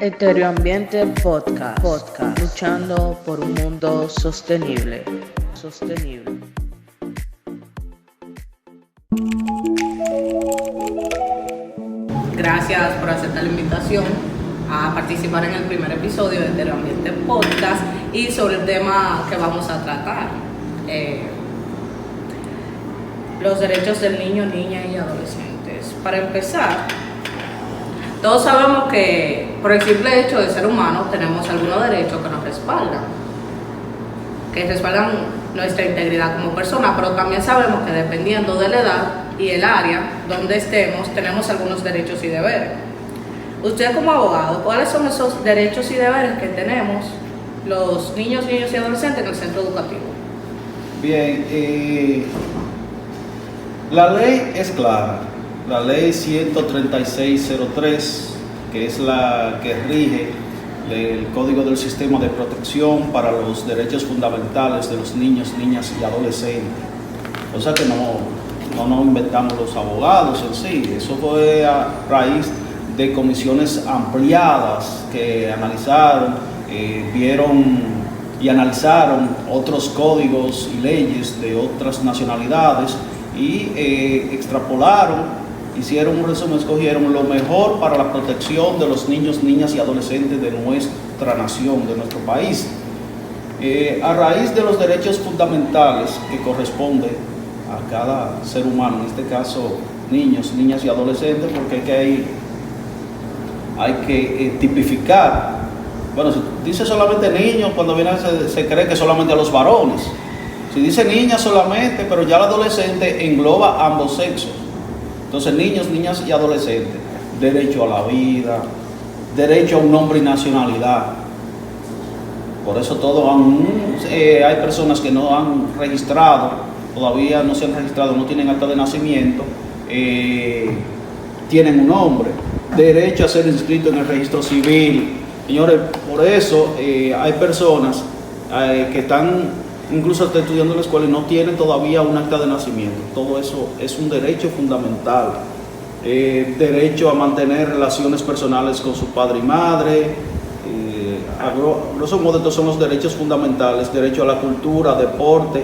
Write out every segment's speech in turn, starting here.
Eteroambiente Podcast, luchando por un mundo sostenible. Gracias por aceptar la invitación a participar en el primer episodio de Eteroambiente Podcast y sobre el tema que vamos a tratar, los derechos del niño, niña y adolescentes. Para empezar, todos sabemos que por el simple hecho de ser humanos tenemos algunos derechos que nos respaldan, nuestra integridad como persona, pero también sabemos que dependiendo de la edad y el área donde estemos, tenemos algunos derechos y deberes. Usted como abogado, ¿cuáles son esos derechos y deberes que tenemos los niños y adolescentes en el centro educativo? Bien, la ley es clara. La ley 13603, que es la que rige el Código del Sistema de Protección para los Derechos Fundamentales de los Niños, Niñas y Adolescentes. O sea que no nos inventamos los abogados en sí. Eso fue a raíz de comisiones ampliadas que analizaron, vieron y analizaron otros códigos y leyes de otras nacionalidades y extrapolaron, hicieron un resumen, escogieron lo mejor para la protección de los niños, niñas y adolescentes de nuestra nación, de nuestro país. A raíz de los derechos fundamentales que corresponden a cada ser humano, en este caso niños, niñas y adolescentes, porque hay que tipificar. Bueno, si dice solamente niños, cuando viene se cree que solamente a los varones. Si dice niña solamente, pero ya el adolescente engloba ambos sexos. Entonces, niños, niñas y adolescentes, derecho a la vida, derecho a un nombre y nacionalidad. Por eso hay personas que no han registrado, todavía no se han registrado, no tienen acta de nacimiento, tienen un nombre. Derecho a ser inscrito en el registro civil. Señores, por eso hay personas que están incluso estudiando en la escuela y no tienen todavía un acta de nacimiento. Todo eso es un derecho fundamental. Derecho a mantener relaciones personales con su padre y madre. A grosso modo, estos son los derechos fundamentales. Derecho a la cultura, deporte,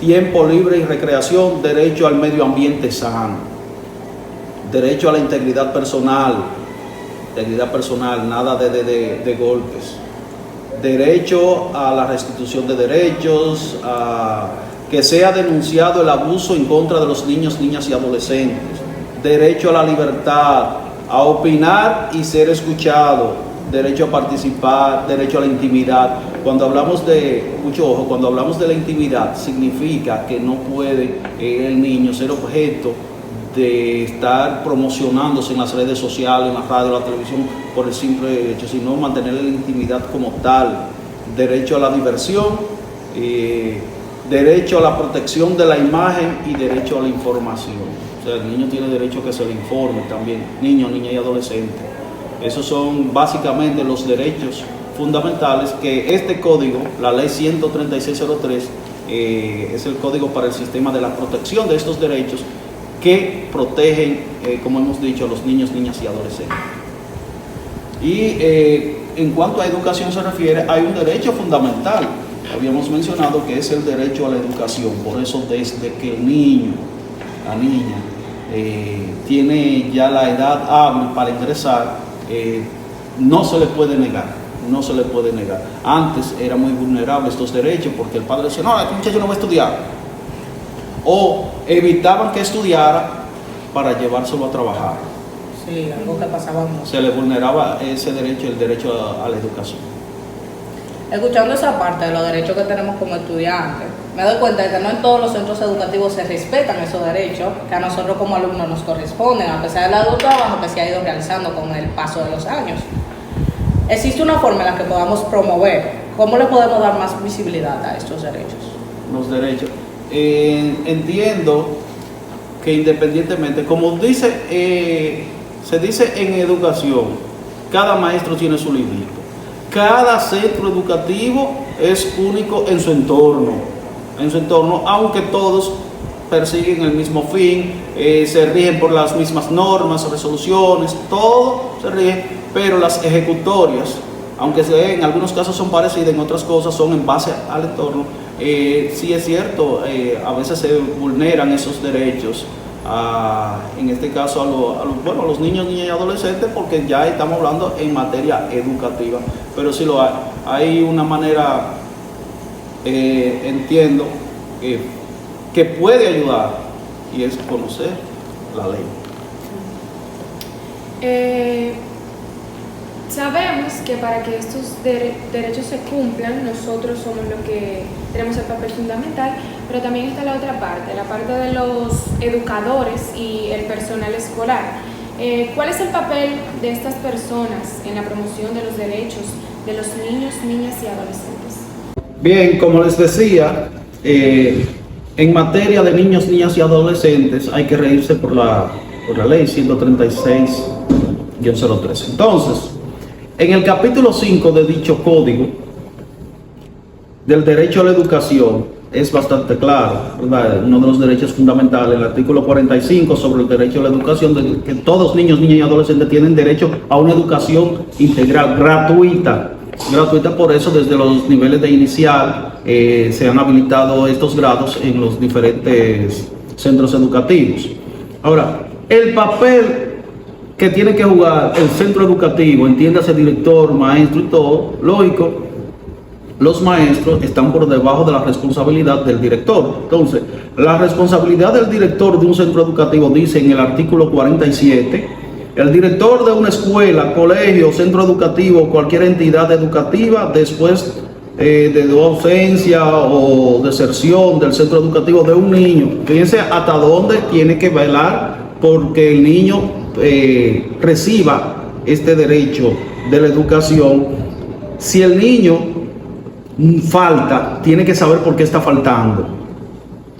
tiempo libre y recreación. Derecho al medio ambiente sano. Derecho a la integridad personal, nada de golpes. Derecho a la restitución de derechos, a que sea denunciado el abuso en contra de los niños, niñas y adolescentes. Derecho a la libertad, a opinar y ser escuchado. Derecho a participar, derecho a la intimidad. Cuando hablamos mucho ojo, cuando hablamos de la intimidad, significa que no puede el niño ser objeto de estar promocionándose en las redes sociales, en la radio, en la televisión, por el simple hecho, sino mantener la intimidad como tal. Derecho a la diversión, derecho a la protección de la imagen y derecho a la información. O sea, el niño tiene derecho a que se le informe también, niño, niña y adolescente. Esos son básicamente los derechos fundamentales que este código, la ley 13603, es el código para el sistema de la protección de estos derechos que protegen, como hemos dicho, a los niños, niñas y adolescentes. Y en cuanto a educación se refiere, hay un derecho fundamental. Habíamos mencionado que es el derecho a la educación. Por eso, desde que el niño, la niña, tiene ya la edad hábil para ingresar, no se le puede negar. Antes era muy vulnerable estos derechos porque el padre decía, no, este muchacho no va a estudiar. O evitaban que estudiara para llevárselo a trabajar. Sí, algo que pasaba mucho. Se le vulneraba ese derecho, el derecho a la educación. Escuchando esa parte de los derechos que tenemos como estudiantes, me doy cuenta de que no en todos los centros educativos se respetan esos derechos que a nosotros como alumnos nos corresponden, a pesar del arduo trabajo que se ha ido realizando con el paso de los años. ¿Existe una forma en la que podamos promover? ¿Cómo le podemos dar más visibilidad a estos derechos? Los derechos. Entiendo que independientemente, como se dice en educación, cada maestro tiene su librito. Cada centro educativo es único en su entorno, aunque todos persiguen el mismo fin, se rigen por las mismas normas, resoluciones, todo se rige, pero las ejecutorias, aunque en algunos casos son parecidas, en otras cosas son en base al entorno. Sí es cierto, a veces se vulneran esos derechos, en este caso a los niños, niñas y adolescentes, porque ya estamos hablando en materia educativa, pero sí lo hay. Hay una manera, entiendo, que puede ayudar, y es conocer la ley. Sabemos que para que estos derechos se cumplan, nosotros somos los que tenemos el papel fundamental, pero también está la otra parte, la parte de los educadores y el personal escolar. ¿Cuál es el papel de estas personas en la promoción de los derechos de los niños, niñas y adolescentes? Bien, como les decía, en materia de niños, niñas y adolescentes hay que regirse por la ley 136-03. Entonces, en el capítulo 5 de dicho código del derecho a la educación es bastante claro, ¿verdad? Uno de los derechos fundamentales, el artículo 45 sobre el derecho a la educación, de que todos niños, niñas y adolescentes tienen derecho a una educación integral, gratuita, por eso desde los niveles de inicial se han habilitado estos grados en los diferentes centros educativos. Ahora, el papel que tiene que jugar el centro educativo, entiéndase director, maestro y todo, lógico, los maestros están por debajo de la responsabilidad del director. Entonces, la responsabilidad del director de un centro educativo dice en el artículo 47, el director de una escuela, colegio, centro educativo, cualquier entidad educativa, después de ausencia o deserción del centro educativo de un niño, fíjense hasta dónde tiene que velar porque el niño reciba este derecho de la educación. Si el niño falta, tiene que saber por qué está faltando.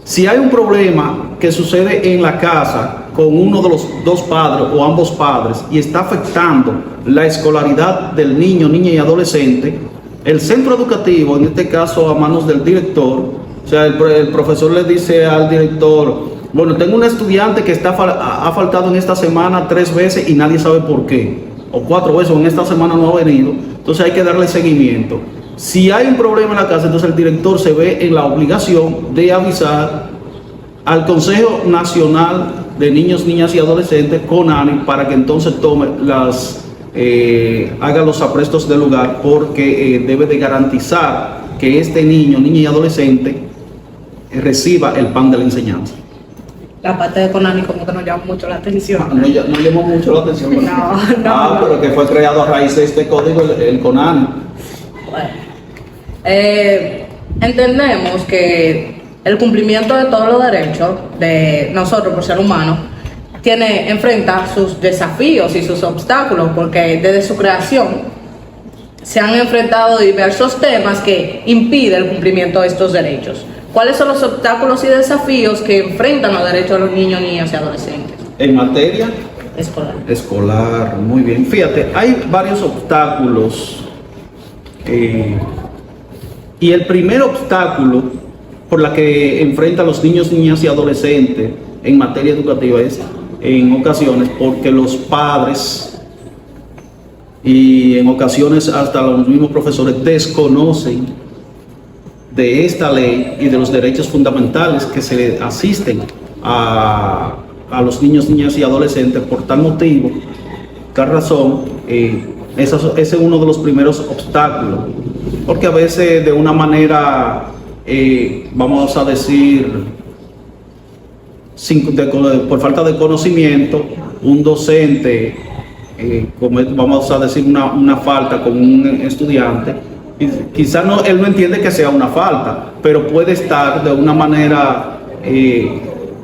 Si hay un problema que sucede en la casa con uno de los dos padres o ambos padres y está afectando la escolaridad del niño, niña y adolescente, el centro educativo, en este caso a manos del director, o sea, el profesor le dice al director: bueno, tengo un estudiante que ha faltado en esta semana 3 veces y nadie sabe por qué, o 4 veces, o en esta semana no ha venido, entonces hay que darle seguimiento. Si hay un problema en la casa, entonces el director se ve en la obligación de avisar al Consejo Nacional de Niños, Niñas y Adolescentes, CONANI, para que entonces haga los aprestos del lugar, porque debe de garantizar que este niño, niña y adolescente reciba el pan de la enseñanza. La parte de CONANI como que nos llama mucho la atención. No llamó mucho la atención. No. Pero que fue creado a raíz de este código, el CONANI. Bueno, entendemos que el cumplimiento de todos los derechos de nosotros por ser humanos enfrenta sus desafíos y sus obstáculos, porque desde su creación se han enfrentado diversos temas que impiden el cumplimiento de estos derechos. ¿Cuáles son los obstáculos y desafíos que enfrentan los derechos de los niños, niñas y adolescentes? En materia escolar, muy bien. Fíjate, hay varios obstáculos. Y el primer obstáculo por la que enfrentan los niños, niñas y adolescentes en materia educativa es, en ocasiones, porque los padres y en ocasiones hasta los mismos profesores desconocen de esta ley y de los derechos fundamentales que se le asisten a los niños, niñas y adolescentes. Por tal motivo, tal razón, ese es uno de los primeros obstáculos, porque a veces de una manera, vamos a decir, por falta de conocimiento, un docente, vamos a decir una falta con un estudiante, quizás él no entiende que sea una falta, pero puede estar de una manera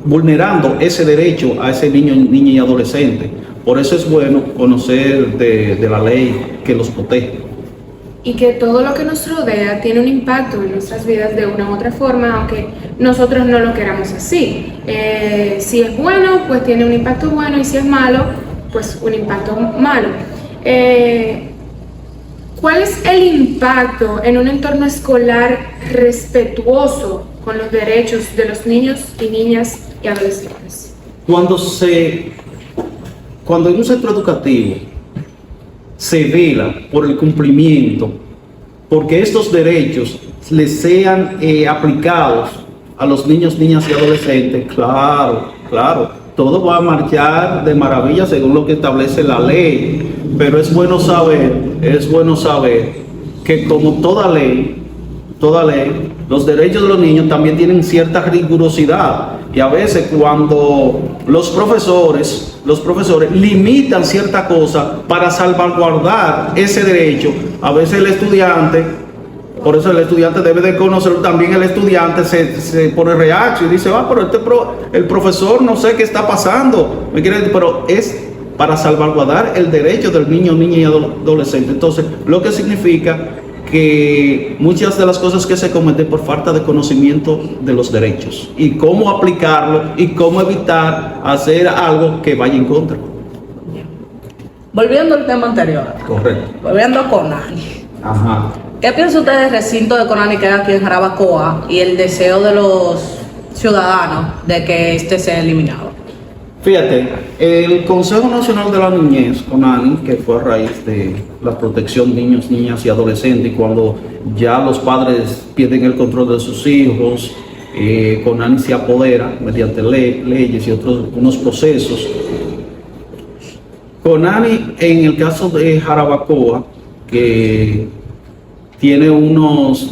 vulnerando ese derecho a ese niño, niña y adolescente. Por eso es bueno conocer de la ley que los protege. Y que todo lo que nos rodea tiene un impacto en nuestras vidas de una u otra forma, aunque nosotros no lo queramos así. Si es bueno, pues tiene un impacto bueno, y si es malo, pues un impacto malo. ¿Cuál es el impacto en un entorno escolar respetuoso con los derechos de los niños y niñas y adolescentes? Cuando en un centro educativo se vela por el cumplimiento, porque estos derechos les sean aplicados a los niños, niñas y adolescentes, claro, todo va a marchar de maravilla según lo que establece la ley, pero es bueno saber que como toda ley, los derechos de los niños también tienen cierta rigurosidad, y a veces cuando los profesores limitan cierta cosa para salvaguardar ese derecho, a veces el estudiante, por eso el estudiante debe de conocer, también el estudiante se pone reacio y dice, pero el profesor no sé qué está pasando, pero es para salvaguardar el derecho del niño, niña y adolescente. Entonces, lo que significa que muchas de las cosas que se cometen por falta de conocimiento de los derechos y cómo aplicarlo y cómo evitar hacer algo que vaya en contra. Volviendo al tema anterior. Correcto. Volviendo a Conani. Ajá. ¿Qué piensa usted del recinto de Conani que hay aquí en Jarabacoa y el deseo de los ciudadanos de que este sea eliminado? Fíjate, el Consejo Nacional de la Niñez, CONANI, que fue a raíz de la protección de niños, niñas y adolescentes, y cuando ya los padres pierden el control de sus hijos, CONANI se apodera mediante leyes y unos procesos. CONANI, en el caso de Jarabacoa, que tiene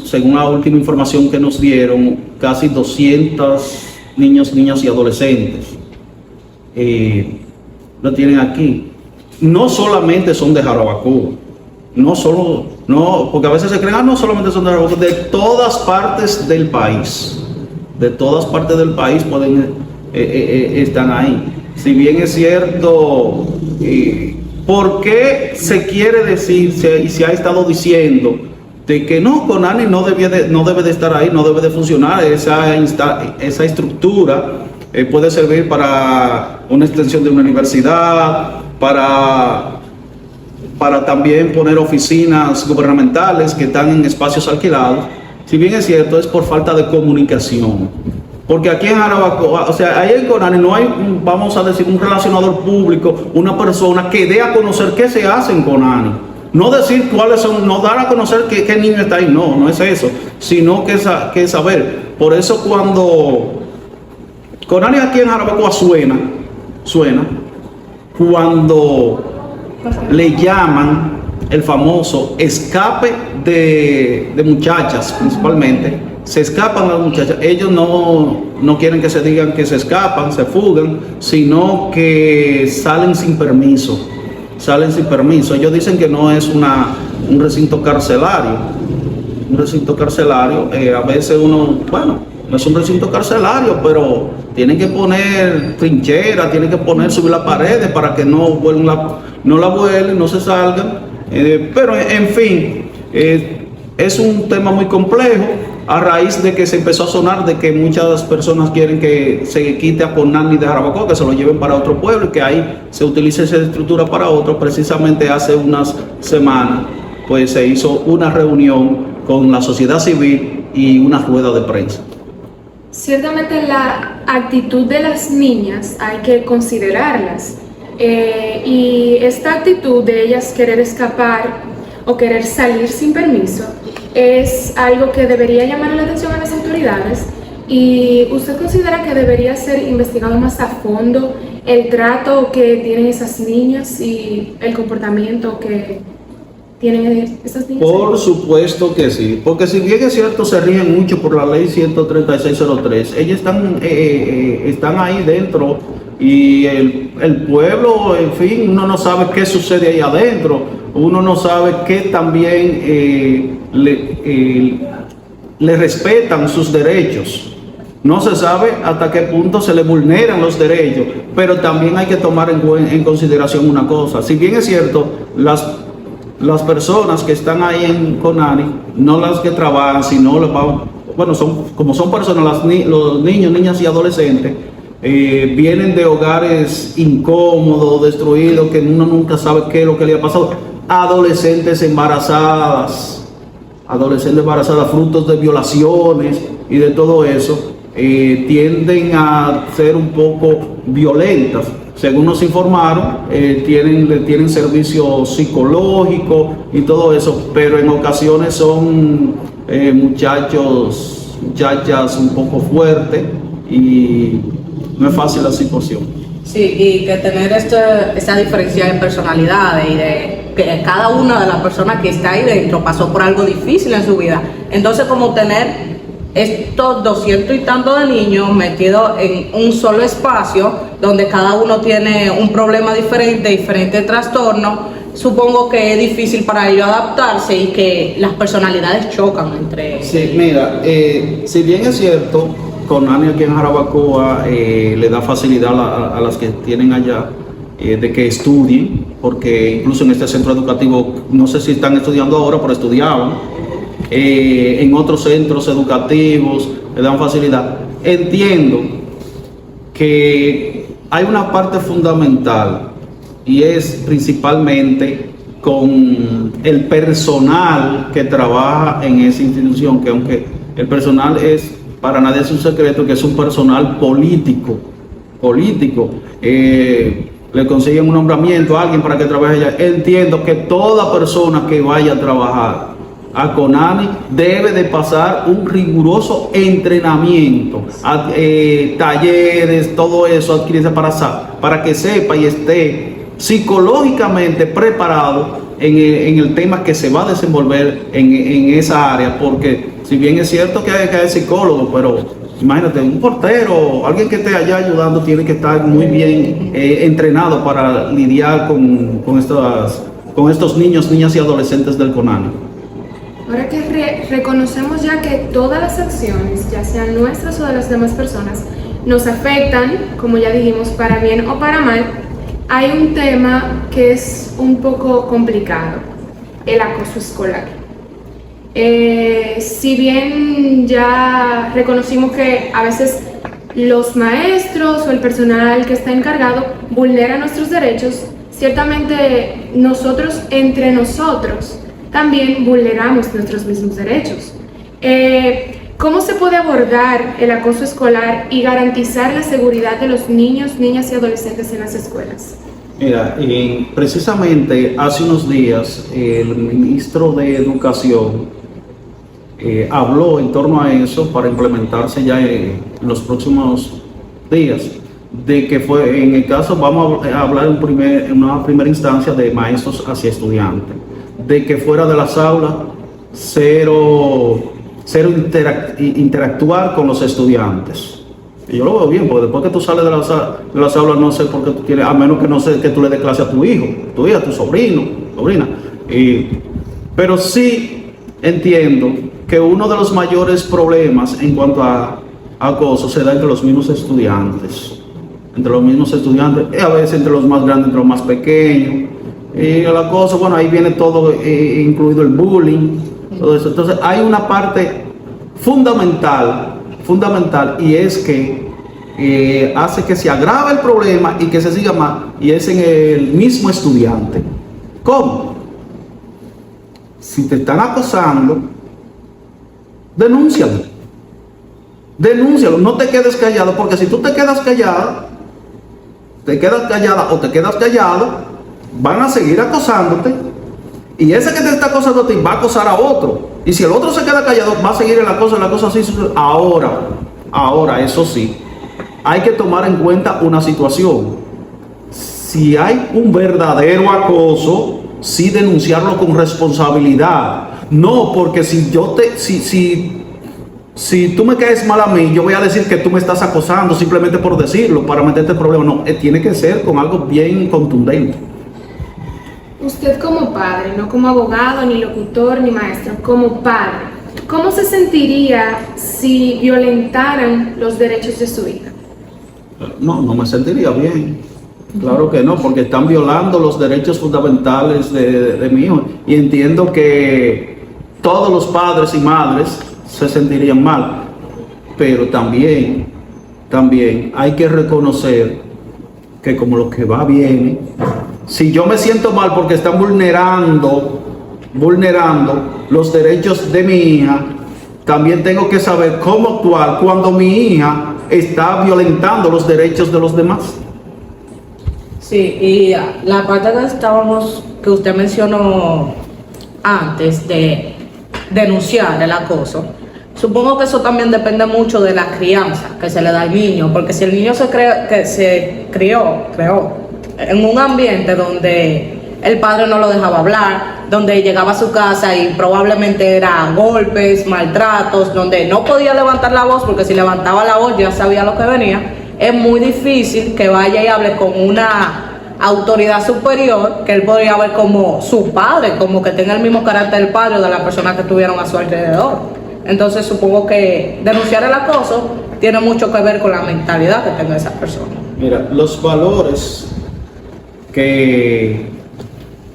según la última información que nos dieron, casi 200 niños, niñas y adolescentes. Lo tienen aquí. No solamente son de Jarabacoa, porque a veces se creen, no solamente son de Jarabacoa, de todas partes del país. De todas partes del país están ahí. Si bien es cierto, ¿por qué se quiere decir y se ha estado diciendo de que no, CONANI no debe de estar ahí, no debe de funcionar esa estructura? Puede servir para una extensión de una universidad, para también poner oficinas gubernamentales que están en espacios alquilados. Si bien es cierto, es por falta de comunicación. Porque aquí en Jarabacoa, o sea, ahí en CONANI no hay, vamos a decir, un relacionador público, una persona que dé a conocer qué se hace en CONANI. No decir cuáles son, no dar a conocer qué niño está ahí, no es eso, sino que saber. Por eso cuando CONANI aquí en Jarabacoa suena cuando le llaman el famoso escape de muchachas, principalmente. Se escapan las muchachas. Ellos no quieren que se digan que se escapan, se fugan, sino que salen sin permiso. Ellos dicen que no es un recinto carcelario. Un recinto carcelario, a veces no es un recinto carcelario, pero tienen que poner trincheras, tienen que subir las paredes para que no la vuelen, no se salgan. Pero en fin, es un tema muy complejo a raíz de que se empezó a sonar de que muchas personas quieren que se quite a CONANI de Jarabacoa, que se lo lleven para otro pueblo y que ahí se utilice esa estructura para otro. Precisamente hace unas semanas pues se hizo una reunión con la sociedad civil y una rueda de prensa. Ciertamente la actitud de las niñas hay que considerarlas, y esta actitud de ellas querer escapar o querer salir sin permiso es algo que debería llamar la atención a las autoridades. ¿Y usted considera que debería ser investigado más a fondo el trato que tienen esas niñas y el comportamiento que tienen esas niñas? Por supuesto que sí, porque si bien es cierto se ríen mucho por la ley 13603, ellas están ahí dentro y el pueblo, en fin, uno no sabe qué sucede ahí adentro, uno no sabe qué también le respetan sus derechos. No se sabe hasta qué punto se le vulneran los derechos, pero también hay que tomar en consideración una cosa. Si bien es cierto, las personas que están ahí en CONANI, no las que trabajan, sino son personas, los niños, niñas y adolescentes, vienen de hogares incómodos, destruidos, que uno nunca sabe qué es lo que le ha pasado. Adolescentes embarazadas, frutos de violaciones y de todo eso, tienden a ser un poco violentas. según nos informaron, tienen servicio psicológico y todo eso, pero en ocasiones son muchachas un poco fuertes y no es fácil la situación. Sí, y que tener esa diferencia de personalidades y de que cada una de las personas que está ahí dentro pasó por algo difícil en su vida. Entonces, como tener estos 200 y tantos de niños metidos en un solo espacio, donde cada uno tiene un problema diferente, diferentes trastornos, supongo que es difícil para ellos adaptarse y que las personalidades chocan entre ellos. Sí, mira, si bien es cierto, Conani aquí en Jarabacoa le da facilidad a las que tienen allá de que estudien, porque incluso en este centro educativo, no sé si están estudiando ahora, pero estudiaban. En otros centros educativos le dan facilidad. Entiendo que hay una parte fundamental y es principalmente con el personal que trabaja en esa institución, que aunque el personal para nadie es un secreto, que es un personal político, le consiguen un nombramiento a alguien para que trabaje allá. Entiendo que toda persona que vaya a trabajar a Conani debe de pasar un riguroso entrenamiento, talleres, todo eso, adquirirse para que sepa y esté psicológicamente preparado en el tema que se va a desenvolver en esa área, porque si bien es cierto que hay psicólogos, pero imagínate, un portero, alguien que esté allá ayudando tiene que estar muy bien entrenado para lidiar con estos niños, niñas y adolescentes del Conani. Ahora que reconocemos ya que todas las acciones, ya sean nuestras o de las demás personas, nos afectan, como ya dijimos, para bien o para mal, hay un tema que es un poco complicado, el acoso escolar. Si bien ya reconocimos que a veces los maestros o el personal que está encargado vulnera nuestros derechos, ciertamente nosotros entre nosotros también vulneramos nuestros mismos derechos. ¿Cómo se puede abordar el acoso escolar y garantizar la seguridad de los niños, niñas y adolescentes en las escuelas? Mira, precisamente hace unos días el ministro de Educación habló en torno a eso para implementarse ya en los próximos días, de que fue, en el caso, vamos a hablar en una primera instancia de maestros hacia estudiantes, de que fuera de las aulas cero interactuar con los estudiantes. Y yo lo veo bien, porque después que tú sales de las aulas, no sé por qué tú quieres, a menos que no sé que tú le des clase a tu hijo, tu hija, tu sobrina. Pero sí entiendo que uno de los mayores problemas en cuanto a acoso se da entre los mismos estudiantes. Y a veces entre los más grandes, entre los más pequeños. Y el acoso, bueno, ahí viene todo, incluido el bullying, todo eso. Entonces hay una parte fundamental, y es que hace que se agrave el problema y que se siga más, y es en el mismo estudiante. ¿Cómo? Si te están acosando, denúncialo, no te quedes callado, porque si tú te quedas callada o te quedas callado, van a seguir acosándote, y ese que te está acosando a ti va a acosar a otro, y si el otro se queda callado, va a seguir el acoso así. Ahora, eso sí, hay que tomar en cuenta una situación. Si hay un verdadero acoso, sí denunciarlo con responsabilidad. No, porque si tú me caes mal a mí, yo voy a decir que tú me estás acosando simplemente por decirlo, para meterte en problema. No, tiene que ser con algo bien contundente. Usted como padre, no como abogado, ni locutor, ni maestro, como padre, ¿cómo se sentiría si violentaran los derechos de su hija? No me sentiría bien. Claro que no, porque están violando los derechos fundamentales de mi hijo. Y entiendo que todos los padres y madres se sentirían mal. Pero también hay que reconocer que como lo que va viene, si yo me siento mal porque están vulnerando los derechos de mi hija, también tengo que saber cómo actuar cuando mi hija está violentando los derechos de los demás. Sí, y la parte que usted mencionó antes de denunciar el acoso, supongo que eso también depende mucho de la crianza que se le da al niño, porque si el niño se crió en un ambiente donde el padre no lo dejaba hablar, donde llegaba a su casa y probablemente era golpes, maltratos, donde no podía levantar la voz, porque si levantaba la voz ya sabía lo que venía, es muy difícil que vaya y hable con una autoridad superior, que él podría ver como su padre, como que tenga el mismo carácter del padre o de las personas que estuvieron a su alrededor. Entonces supongo que denunciar el acoso tiene mucho que ver con la mentalidad que tenga esa persona. Mira, los valores que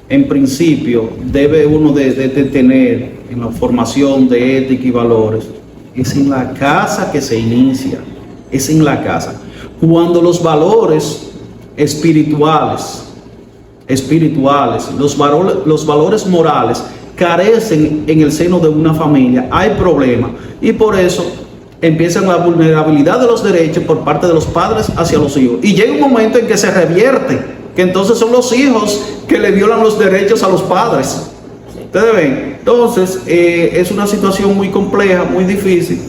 en principio debe uno de tener en la formación de ética y valores, es en la casa que se inicia, es en la casa. Cuando los valores espirituales, los valores morales carecen en el seno de una familia, hay problemas, y por eso empiezan la vulnerabilidad de los derechos por parte de los padres hacia los hijos, y llega un momento en que se revierte, que entonces son los hijos que le violan los derechos a los padres. Ustedes ven, entonces es una situación muy compleja, muy difícil.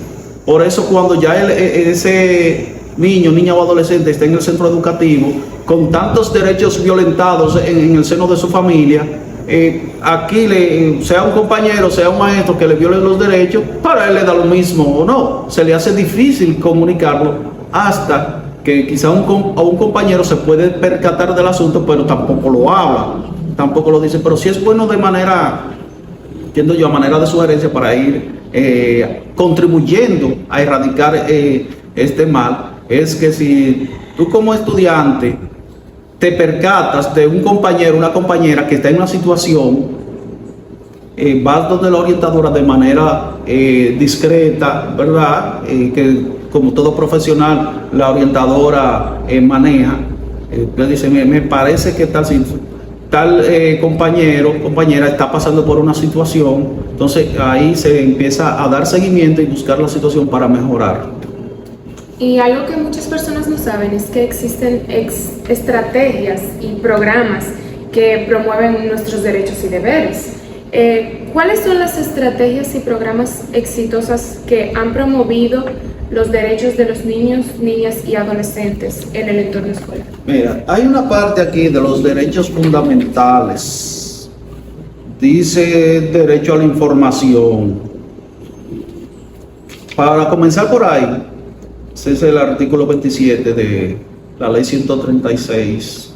Por eso cuando ya ese niño, niña o adolescente está en el centro educativo con tantos derechos violentados en el seno de su familia, aquí sea un compañero, sea un maestro que le viole los derechos, para él le da lo mismo o no. Se le hace difícil comunicarlo hasta que quizá a un compañero se puede percatar del asunto, pero tampoco lo habla, tampoco lo dice. Pero sí es bueno de manera, entiendo yo, a manera de sugerencia para ir contribuyendo a erradicar este mal, es que si tú como estudiante te percatas de un compañero, una compañera que está en una situación, vas donde la orientadora de manera discreta, ¿verdad? Que como todo profesional, la orientadora maneja, le dice, me parece que tal compañero, compañera está pasando por una situación, entonces ahí se empieza a dar seguimiento y buscar la situación para mejorar. Y algo que muchas personas no saben es que existen estrategias y programas que promueven nuestros derechos y deberes. ¿Cuáles son las estrategias y programas exitosas que han promovido los derechos de los niños, niñas y adolescentes en el entorno escolar? Mira, hay una parte aquí de los derechos fundamentales. Dice derecho a la información. Para comenzar por ahí, ese es el artículo 27 de la ley 136-03.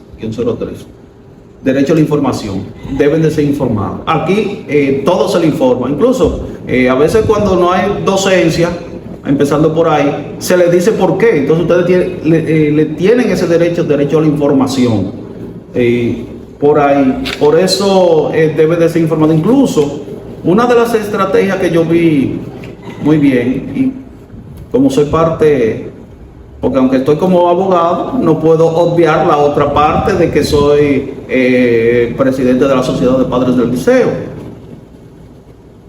Derecho a la información. Deben de ser informados. Aquí todo se le informa. Incluso a veces cuando no hay docencia, empezando por ahí, se les dice por qué. Entonces ustedes le tienen ese derecho a la información. Por ahí. Por eso debe de ser informado. Incluso una de las estrategias que yo vi muy bien, y como soy parte, porque aunque estoy como abogado, no puedo obviar la otra parte de que soy presidente de la Sociedad de Padres del Liceo.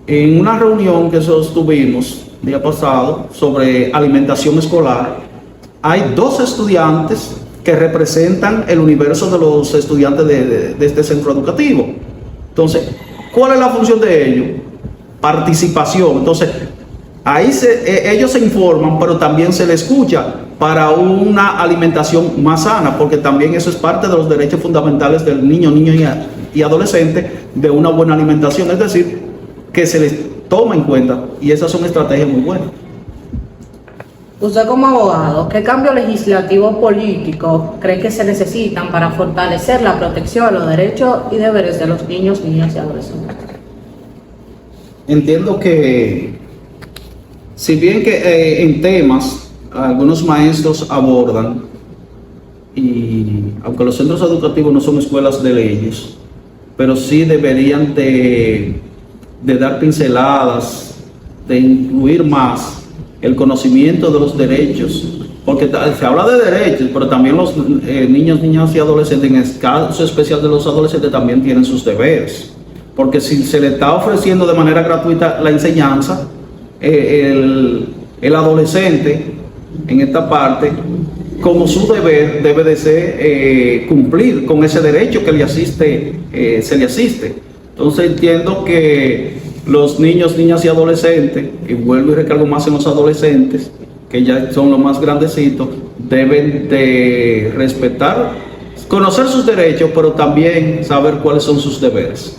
En una reunión que sostuvimos el día pasado sobre alimentación escolar, hay 2 estudiantes que representan el universo de los estudiantes de este centro educativo. Entonces, ¿cuál es la función de ellos? Participación. Entonces, ahí ellos se informan, pero también se les escucha para una alimentación más sana, porque también eso es parte de los derechos fundamentales del niño y adolescente, de una buena alimentación, es decir, que se les toma en cuenta, y esas son estrategias muy buenas. Usted como abogado, ¿qué cambios legislativos políticos cree que se necesitan para fortalecer la protección de los derechos y deberes de los niños, niñas y adolescentes? Entiendo que, si bien que en temas algunos maestros abordan, y aunque los centros educativos no son escuelas de leyes, pero sí deberían de dar pinceladas, de incluir más el conocimiento de los derechos, porque se habla de derechos, pero también los niños, niñas y adolescentes, en el caso especial de los adolescentes, también tienen sus deberes, porque si se le está ofreciendo de manera gratuita la enseñanza, el adolescente en esta parte como su deber debe de ser cumplir con ese derecho que le asiste, se le asiste. Entonces entiendo que los niños, niñas y adolescentes, y vuelvo y recargo más en los adolescentes, que ya son los más grandecitos, deben de respetar, conocer sus derechos, pero también saber cuáles son sus deberes.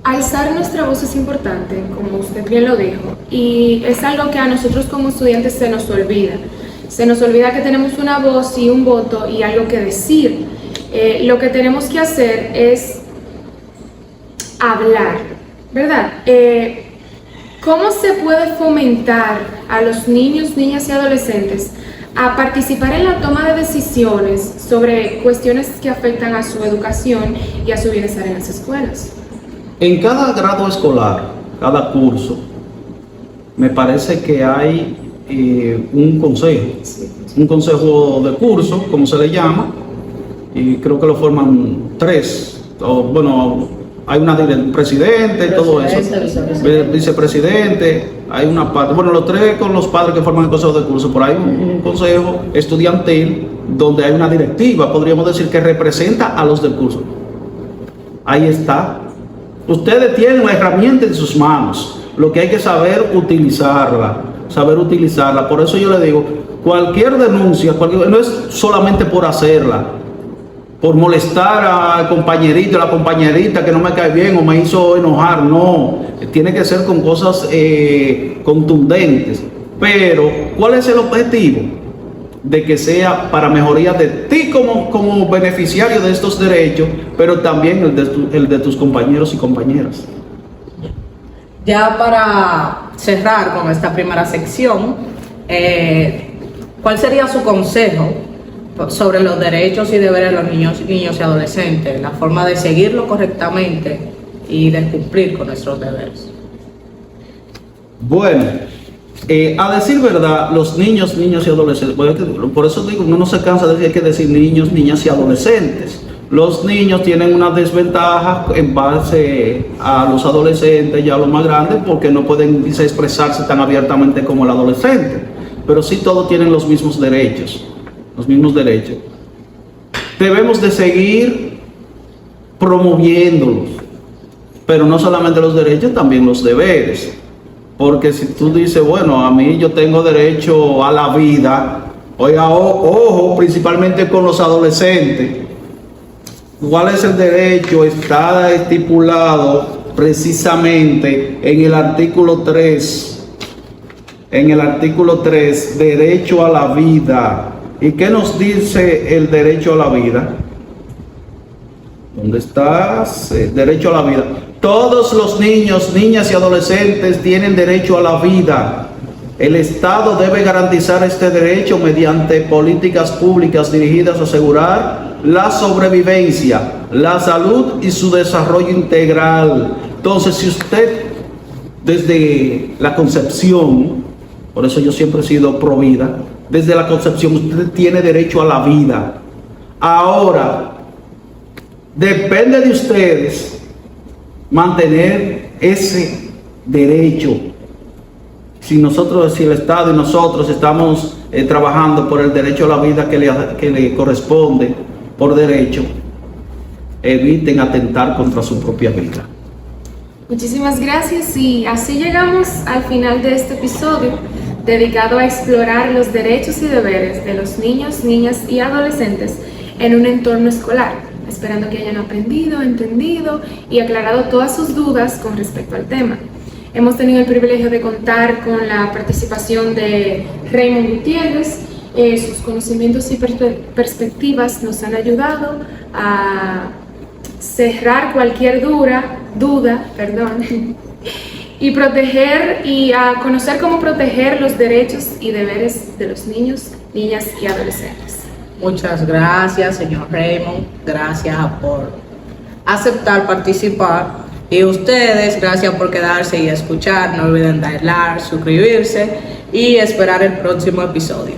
Alzar nuestra voz es importante, como usted bien lo dijo, y es algo que a nosotros como estudiantes se nos olvida. Se nos olvida que tenemos una voz y un voto y algo que decir. Lo que tenemos que hacer es hablar, ¿verdad? ¿Cómo se puede fomentar a los niños, niñas y adolescentes a participar en la toma de decisiones sobre cuestiones que afectan a su educación y a su bienestar en las escuelas? En cada grado escolar, cada curso, me parece que hay un consejo de curso, como se le llama, y creo que lo forman 3, hay un presidente, todo eso, vicepresidente, hay una parte, los 3 con los padres que forman el consejo de curso, pero hay un consejo estudiantil donde hay una directiva, podríamos decir, que representa a los del curso. Ahí está. Ustedes tienen la herramienta en sus manos, lo que hay que saber utilizarla. Por eso yo le digo, cualquier denuncia, no es solamente por hacerla, por molestar al compañerito, a la compañerita que no me cae bien o me hizo enojar, no, tiene que ser con cosas contundentes. Pero, ¿cuál es el objetivo? De que sea para mejoría de ti como beneficiario de estos derechos, pero también el de tus compañeros y compañeras. Ya para cerrar con esta primera sección, ¿cuál sería su consejo sobre los derechos y deberes de los niños y adolescentes, la forma de seguirlo correctamente y de cumplir con nuestros deberes? Bueno, a decir verdad, los niños, niñas y adolescentes, por eso digo, uno no se cansa de decir que hay que decir niños, niñas y adolescentes. Los niños tienen una desventaja en base a los adolescentes, ya los más grandes, porque no pueden expresarse tan abiertamente como el adolescente. Pero sí todos tienen los mismos derechos. Debemos de seguir promoviéndolos, pero no solamente los derechos, también los deberes. Porque si tú dices, bueno, a mí yo tengo derecho a la vida, oiga, ojo, principalmente con los adolescentes. ¿Cuál es el derecho? Está estipulado precisamente en el artículo 3. En el artículo 3, derecho a la vida. ¿Y qué nos dice el derecho a la vida? ¿Dónde estás? Derecho a la vida. Todos los niños, niñas y adolescentes tienen derecho a la vida. El Estado debe garantizar este derecho mediante políticas públicas dirigidas a asegurar la sobrevivencia, la salud y su desarrollo integral. Entonces, si usted, desde la concepción, por eso yo siempre he sido pro vida, desde la concepción usted tiene derecho a la vida. Ahora, depende de ustedes mantener ese derecho. Si el Estado y nosotros estamos trabajando por el derecho a la vida que le corresponde por derecho, eviten atentar contra su propia vida. Muchísimas gracias, y así llegamos al final de este episodio dedicado a explorar los derechos y deberes de los niños, niñas y adolescentes en un entorno escolar, esperando que hayan aprendido, entendido y aclarado todas sus dudas con respecto al tema. Hemos tenido el privilegio de contar con la participación de Raymond Gutiérrez. Sus conocimientos y perspectivas nos han ayudado a cerrar cualquier duda, y proteger y a conocer cómo proteger los derechos y deberes de los niños, niñas y adolescentes. Muchas gracias, señor Raymond. Gracias por aceptar participar. Y ustedes, gracias por quedarse y escuchar. No olviden dar like, suscribirse y esperar el próximo episodio.